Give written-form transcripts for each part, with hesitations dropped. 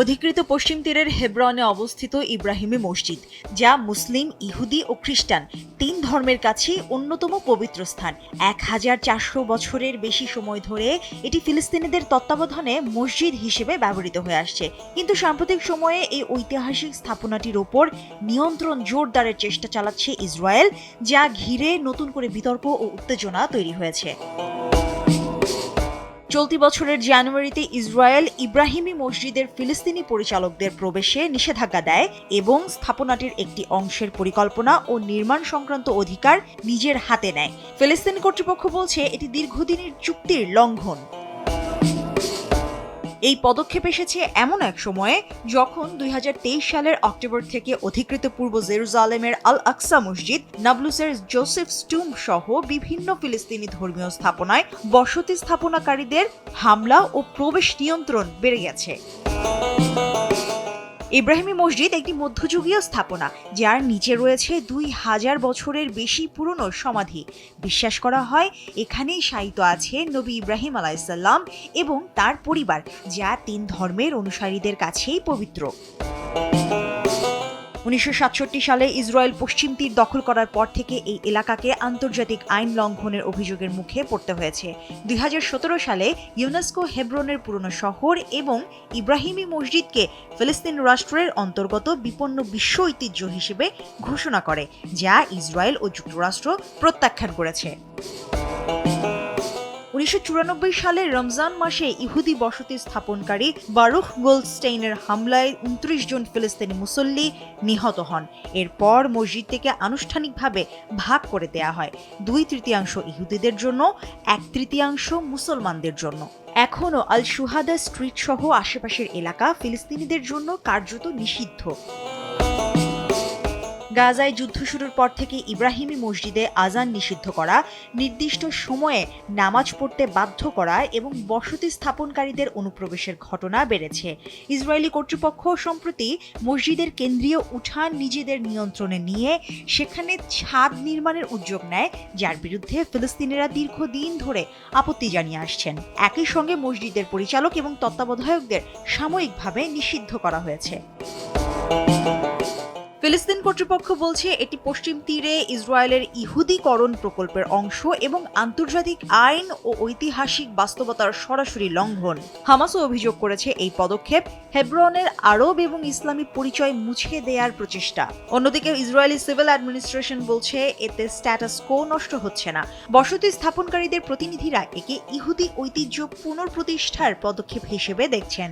অধিকৃত পশ্চিম তীরের হেব্রনে অবস্থিত ইব্রাহিমী মসজিদ, যা মুসলিম, ইহুদি ও খ্রিস্টান তিন ধর্মের কাছেই অন্যতম পবিত্র স্থান। 1400 বছরের বেশি সময় ধরে এটি ফিলিস্তিনিদের তত্ত্বাবধানে মসজিদ হিসেবে ব্যবহৃত হয়ে আসছে। কিন্তু সাম্প্রতিক সময়ে এই ঐতিহাসিক স্থাপনাটির ওপর নিয়ন্ত্রণ জোরদারের চেষ্টা চালাচ্ছে ইসরায়েল, যা ঘিরে নতুন করে বিতর্ক ও উত্তেজনা তৈরি হয়েছে। চলতি বছরের জানুয়ারিতে ইসরায়েল ইব্রাহিমী মসজিদের ফিলিস্তিনি পরিচালকদের প্রবেশে নিষেধাজ্ঞা দেয় এবং স্থাপনাটির একটি অংশের পরিকল্পনা ও নির্মাণ সংক্রান্ত অধিকার নিজের হাতে নেয়। ফিলিস্তিনি কর্তৃপক্ষ বলছে এটি দীর্ঘদিনের চুক্তির লঙ্ঘন। এই পদক্ষেপ এসেছে এমন এক সময়ে যখন 2023 সালের অক্টোবর থেকে অধিকৃত পূর্ব জেরুজালেমের আল আকসা মসজিদ, নাবলুসের জোসেফস টুম্ব সহ বিভিন্ন ফিলিস্তিনি ধর্মীয় স্থাপনায় বসতি স্থাপনাকারীদের হামলা ও প্রবেশ নিয়ন্ত্রণ বেড়ে গেছে। ইব্রাহিমী মসজিদ একটি মধ্যযুগীয় স্থাপনা, যার নিচে রয়েছে 2000 বছরের বেশি পুরনো সমাধি। বিশ্বাস করা হয় এখানেই শায়িত আছে নবী ইব্রাহিম আলাইহিসসালাম এবং তার পরিবার, যা তিন ধর্মের অনুসারীদের কাছেই পবিত্র। 1967 সালে ইসরায়েল পশ্চিম তীর দখল করার পর থেকে এই এলাকাকে আন্তর্জাতিক আইন লঙ্ঘনের অভিযোগের মুখে পড়তে হয়েছে। 2017 সালে ইউনেস্কো হেব্রনের পুরনো শহর এবং ইব্রাহিমী মসজিদকে ফিলিস্তিন রাষ্ট্রের অন্তর্গত বিপন্ন বিশ্ব ঐতিহ্য হিসেবে ঘোষণা করে, যা ইসরায়েল ও যুক্তরাষ্ট্র প্রত্যাখ্যান করেছে। 1994 সালের রমজান মাসে ইহুদি বসতি স্থাপনকারী বারুখ গোল্ডস্টেইনের হামলায় 29 জন ফিলিস্তিনি মুসল্লি নিহত হন। এরপর মসজিদটিকে আনুষ্ঠানিকভাবে ভাগ করে দেয়া হয়, 2/3 ইহুদিদের জন্য, 1/3 মুসলমানদের জন্য। এখনও আল শুহাদা স্ট্রিট সহ আশেপাশের এলাকা ফিলিস্তিনিদের জন্য কার্যত নিষিদ্ধ। গাজায় যুদ্ধ শুরুর পর থেকে ইব্রাহিমী মসজিদে আজান নিষিদ্ধ করা, নির্দিষ্ট সময়ে নামাজ পড়তে বাধ্য করা এবং বসতি স্থাপনকারীদের অনুপ্রবেশের ঘটনা বেড়েছে। ইসরায়েলি কর্তৃপক্ষ সম্প্রতি মসজিদের কেন্দ্রীয় উঠান নিজেদের নিয়ন্ত্রণে নিয়ে সেখানে ছাদ নির্মাণের উদ্যোগ নেয়, যার বিরুদ্ধে ফিলিস্তিনিরা দীর্ঘদিন ধরে আপত্তি জানিয়ে আসছেন। একই সঙ্গে মসজিদের পরিচালক এবং তত্ত্বাবধায়কদের সাময়িকভাবে নিষিদ্ধ করা হয়েছে। ফিলিস্তিন কর্তৃপক্ষ বলছে এটি পশ্চিম তীরে ইসরায়েলের ইহুদিকরণ প্রকল্পের অংশ এবং আন্তর্জাতিক আইন ও ঐতিহাসিক বাস্তবতার সরাসরি লঙ্ঘন। হামাসও অভিযোগ করেছে এই পদক্ষেপ হেব্রনের আরব এবং ইসলামী পরিচয় মুছে দেওয়ার প্রচেষ্টা। অন্যদিকে ইসরায়েলি সিভিল অ্যাডমিনিস্ট্রেশন বলছে এতে স্ট্যাটাস কো নষ্ট হচ্ছে না। বসতি স্থাপনকারীদের প্রতিনিধিরা একে ইহুদি ঐতিহ্য পুনঃপ্রতিষ্ঠার পদক্ষেপ হিসেবে দেখছেন।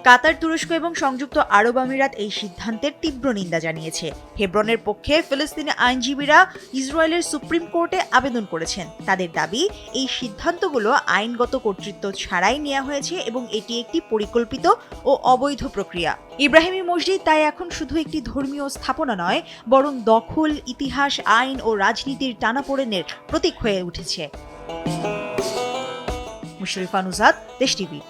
কাতার, তুরস্ক এবং সংযুক্ত আরব আমিরাত এই সিদ্ধান্তের তীব্র নিন্দা জানিয়েছে। হেব্রনের পক্ষে ফিলিস্তিনি আইনজীবীরা ইসরায়েলের সুপ্রিম কোর্টে আবেদন করেছেন। তাদের দাবি, এই সিদ্ধান্তগুলো আইনগত কর্তৃত্ব ছাড়াই নেওয়া হয়েছে এবং এটি একটি পরিকল্পিত ও অবৈধ প্রক্রিয়া। ইব্রাহিমী মসজিদ তাই এখন শুধু একটি ধর্মীয় স্থাপনা নয়, বরং দখল, ইতিহাস, আইন ও রাজনীতির টানাপোড়েনের প্রতীক হয়ে উঠেছে। মুশরিফা নুজাত, দেশ টিভি।